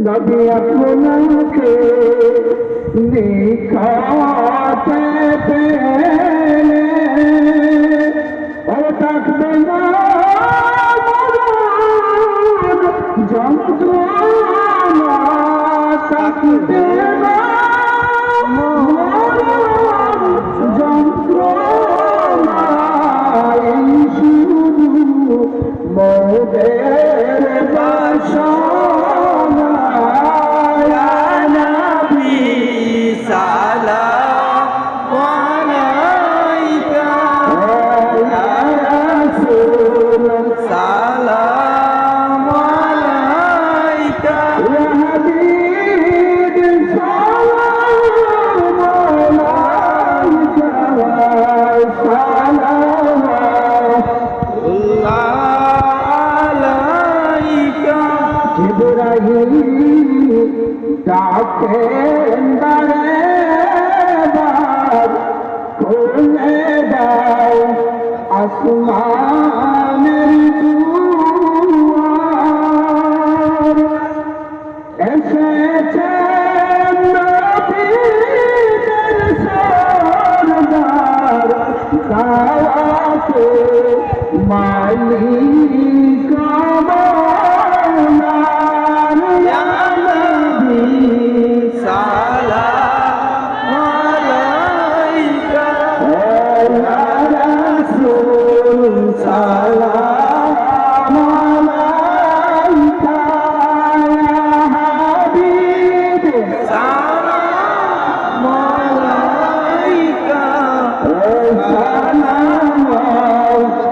নবী আপনাকে নিকটে পেলে আর থাকবে না যন্ত্রণা, থাকবে না যন্ত্রণা, এই শুধু মোদের বাসনা। ইয়া নবী সালাম আলাইকা, ইয়া রাসূল সালাম আলাইকা, ইয়া হাবিব সালাম আলাইকা, জিবরাইল ডাকেন বারবার, খুলে দাও আসমানের দুয়ার, এসেছেন নবীদের সরদার, দাওয়াতে মালিক আমার। ইয়া নবী সালাম আলাইকা, ইয়া রাসূল সালাম আলাইকা, ইয়া হাবিব সালাম আলাইকা, সালাম আলাইকা।